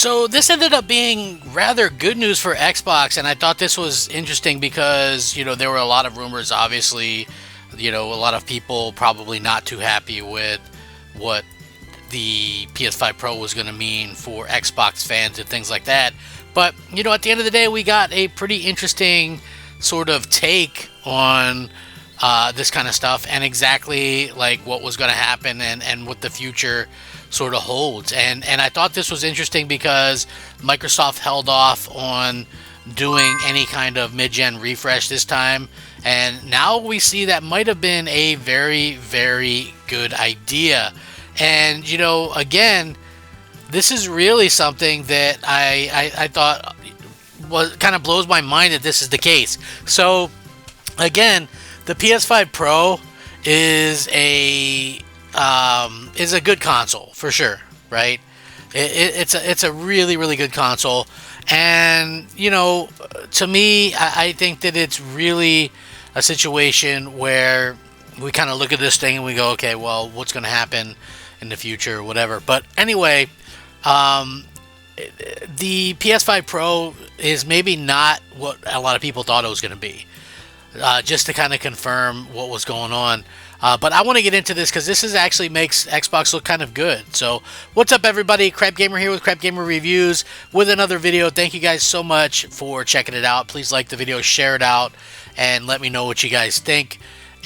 So this ended up being rather good news for Xbox, and I thought this was interesting because, there were a lot of rumors, obviously, a lot of people probably not too happy with what the PS5 Pro was going to mean for Xbox fans and things like that. But, at the end of the day, we got a pretty interesting sort of take on this kind of stuff and exactly like what was going to happen and what the future sort of holds. And I thought this was interesting because Microsoft held off on doing any kind of mid-gen refresh this time. And now we see that might have been a very, very good idea. And, again, this is really something that I thought was kind of blows my mind that this is the case. So, again, the PS5 Pro is a good console for sure, right? It's a really, really good console. And, to me, I think that it's really a situation where we kind of look at this thing and we go, okay, well, what's going to happen in the future or whatever. But anyway, the PS5 Pro is maybe not what a lot of people thought it was going to be. Just to kind of confirm what was going on. But I want to get into this because this is actually makes Xbox look kind of good. So, what's up, everybody? Crap Gamer here with Crap Gamer Reviews with another video. Thank you guys so much for checking it out. Please like the video, share it out, and let me know what you guys think.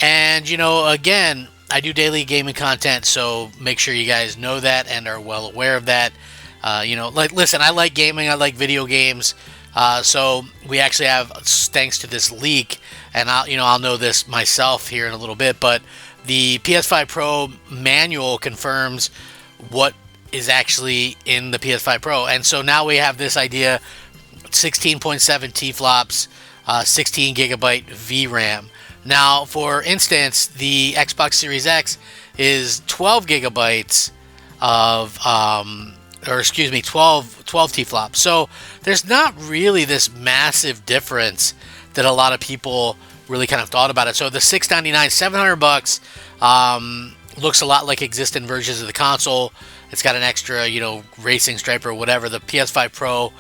And, again, I do daily gaming content, so make sure you guys know that and are well aware of that. Listen, I like gaming. I like video games. So we actually have, thanks to this leak, and I'll know this myself here in a little bit, but the PS5 Pro manual confirms what is actually in the PS5 Pro. And so now we have this idea, 16.7 T-flops, 16 gigabyte VRAM. Now, for instance, the Xbox Series X is 12 gigabytes of, 12 T-flops. So there's not really this massive difference that a lot of people really kind of thought about it. So the $699, $700 looks a lot like existing versions of the console. It's got an extra, racing stripe or whatever. The PS5 Pro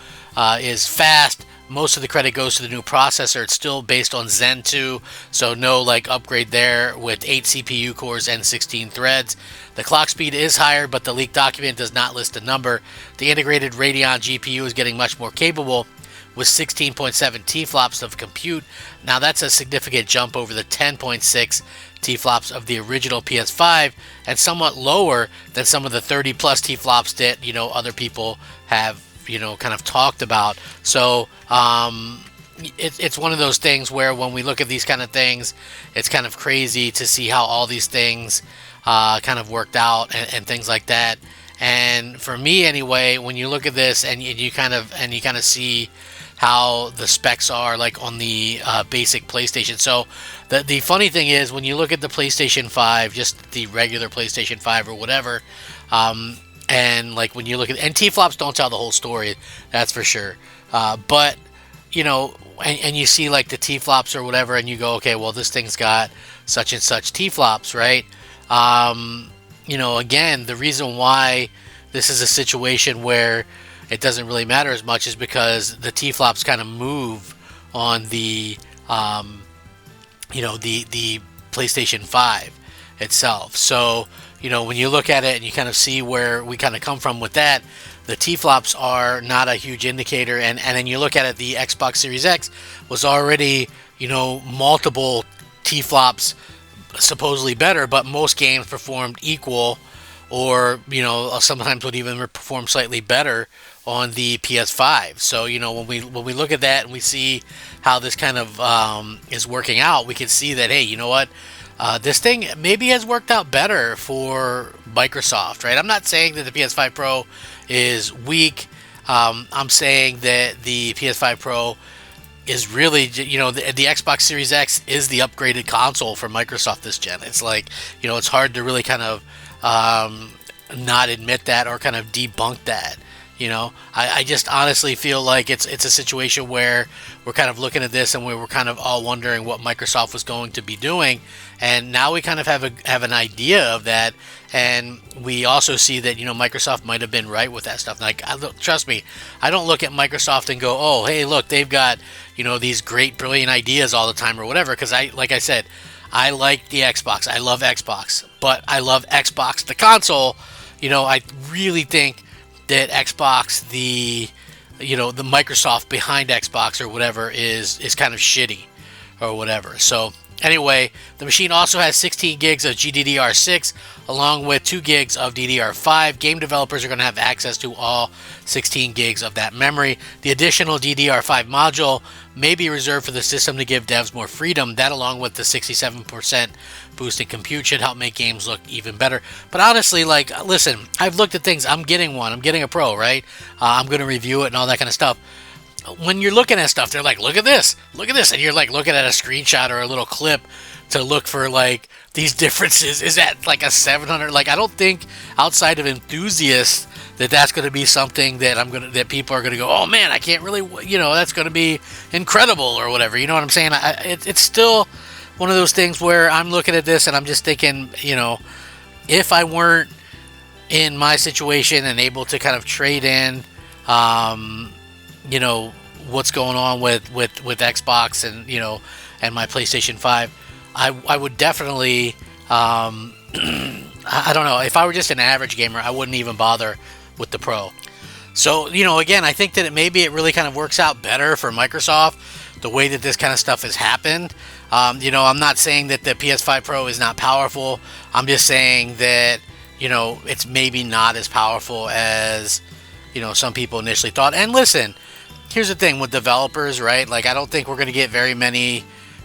is fast. Most of the credit goes to the new processor. It's still based on Zen 2, so no upgrade there with 8 CPU cores and 16 threads. The clock speed is higher, but the leaked document does not list a number. The integrated Radeon GPU is getting much more capable with 16.7 T-flops of compute. Now that's a significant jump over the 10.6 T-flops of the original PS5 and somewhat lower than some of the 30 plus T-flops that, other people have kind of talked about. So it's one of those things where when we look at these kind of things, it's kind of crazy to see how all these things kind of worked out and things like that. And for me anyway, when you look at this and you kind of see how the specs are like on the basic PlayStation. So the funny thing is when you look at the PlayStation 5, just the regular PlayStation 5 or whatever, and when you look at, and T-flops don't tell the whole story, that's for sure. But and you see the T-flops or whatever, and you go, okay, well this thing's got such and such T-flops, right? Again, the reason why this is a situation where it doesn't really matter as much is because the T-flops kind of move on the the PlayStation 5 itself. So when you look at it and you kind of see where we kind of come from with that, the T-flops are not a huge indicator. And then you look at it, the Xbox Series X was already, multiple T-flops supposedly better, but most games performed equal or, sometimes would even perform slightly better on the PS5. So, when we look at that and we see how this kind of is working out, we can see that, hey, you know what? This thing maybe has worked out better for Microsoft, right? I'm not saying that the PS5 Pro is weak. I'm saying that the PS5 Pro is really, the Xbox Series X is the upgraded console for Microsoft this gen. It's it's hard to really kind of not admit that or kind of debunk that. I just honestly feel like it's a situation where we're kind of looking at this and we were kind of all wondering what Microsoft was going to be doing, and now we kind of have an idea of that, and we also see that Microsoft might have been right with that stuff. Like, trust me, I don't look at Microsoft and go, oh, hey, look, they've got these great, brilliant ideas all the time or whatever. Because like I said, I like the Xbox, I love Xbox, but I love Xbox the console. I really think that Xbox, the Microsoft behind Xbox or whatever is kind of shitty or whatever. So anyway, the machine also has 16 gigs of GDDR6 along with 2 gigs of DDR5. Game developers are going to have access to all 16 gigs of that memory. The additional DDR5 module may be reserved for the system to give devs more freedom. That, along with the 67% boost in compute, should help make games look even better. But honestly, like, listen, I've looked at things. I'm getting one. I'm getting a Pro, right? I'm going to review it and all that kind of stuff. When you're looking at stuff, they're like, look at this, and you're like looking at a screenshot or a little clip to look for like these differences. Is that like a 700? Like, I don't think outside of enthusiasts that's going to be something that people are going to go, oh man, I can't really, that's going to be incredible or whatever. You know what I'm saying? It's still one of those things where I'm looking at this and I'm just thinking, if I weren't in my situation and able to kind of trade in, what's going on with Xbox and my PlayStation 5, I would definitely, I don't know, if I were just an average gamer, I wouldn't even bother with the Pro. So, again, I think that it really kind of works out better for Microsoft, the way that this kind of stuff has happened. I'm not saying that the PS5 Pro is not powerful. I'm just saying that, it's maybe not as powerful as, some people initially thought. And listen, here's the thing with developers, right? Like, I don't think we're going to get very many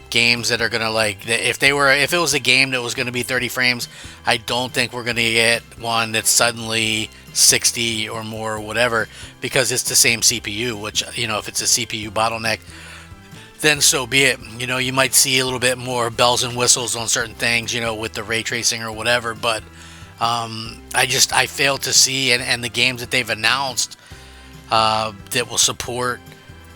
games that are going to, like, if it was a game that was going to be 30 frames, I don't think we're going to get one that's suddenly 60 or more or whatever, because it's the same CPU, which, if it's a CPU bottleneck, then so be it. You might see a little bit more bells and whistles on certain things, with the ray tracing or whatever, but I fail to see, and the games that they've announced that will support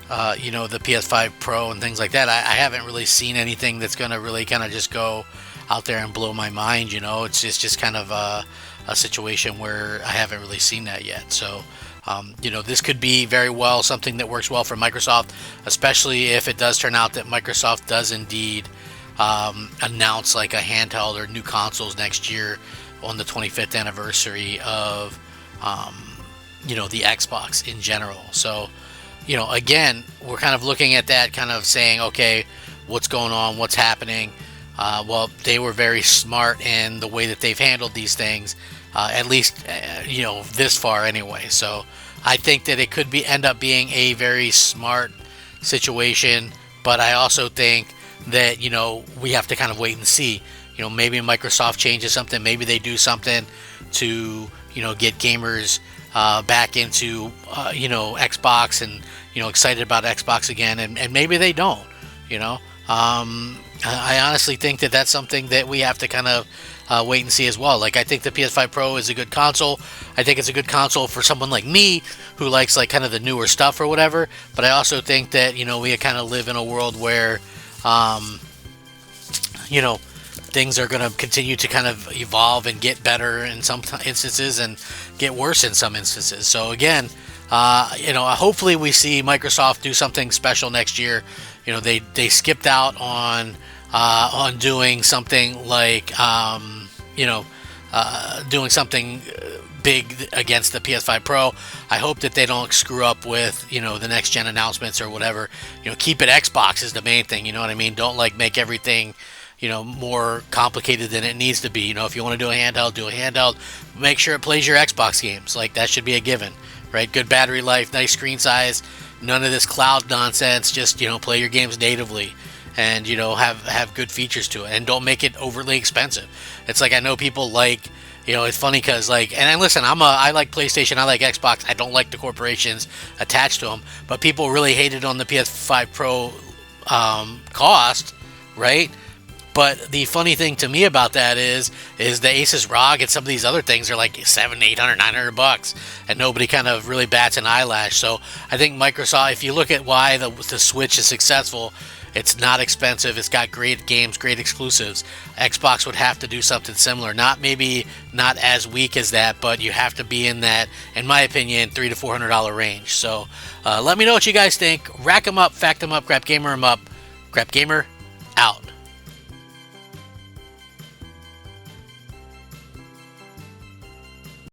the PS5 Pro and things like that, I haven't really seen anything that's going to really kind of just go out there and blow my mind. It's just kind of a situation where I haven't really seen that yet. So this could be very well something that works well for Microsoft, especially if it does turn out that Microsoft does indeed announce like a handheld or new consoles next year on the 25th anniversary of the Xbox in general. So again, we're kind of looking at that, kind of saying, okay, what's going on, what's happening. Well, they were very smart in the way that they've handled these things, at least this far anyway. So I think that it could end up being a very smart situation, but I also think that we have to kind of wait and see. Maybe Microsoft changes something, maybe they do something to get gamers back into Xbox and excited about Xbox again, and maybe they don't. I honestly think that that's something that we have to kind of wait and see as well. Like, I think the PS5 Pro is a good console. I think it's a good console for someone like me who likes like kind of the newer stuff or whatever. But I also think that we kind of live in a world where things are going to continue to kind of evolve and get better in some instances and get worse in some instances. So again, hopefully we see Microsoft do something special next year. They skipped out on doing something like doing something big against the PS5 Pro. I hope that they don't screw up with the next gen announcements or whatever. Keep it Xbox is the main thing. You know what I mean? Don't like make everything more complicated than it needs to be. If you want to do a handheld, do a handheld. Make sure it plays your Xbox games. Like, that should be a given, right? Good battery life, nice screen size, none of this cloud nonsense. Just play your games natively, and have good features to it, and don't make it overly expensive. It's like, I know people like, it's funny because and listen, I like PlayStation, I like Xbox, I don't like the corporations attached to them, but people really hated on the PS5 Pro cost, right? But the funny thing to me about that is the Asus ROG and some of these other things are like $700, $800, $900, and nobody kind of really bats an eyelash. So I think Microsoft, if you look at why the Switch is successful, it's not expensive. It's got great games, great exclusives. Xbox would have to do something similar. Maybe not as weak as that, but you have to be in that, in my opinion, $300 to $400 range. So let me know what you guys think. Rack them up, fact them up, Crap Gamer them up. Crap Gamer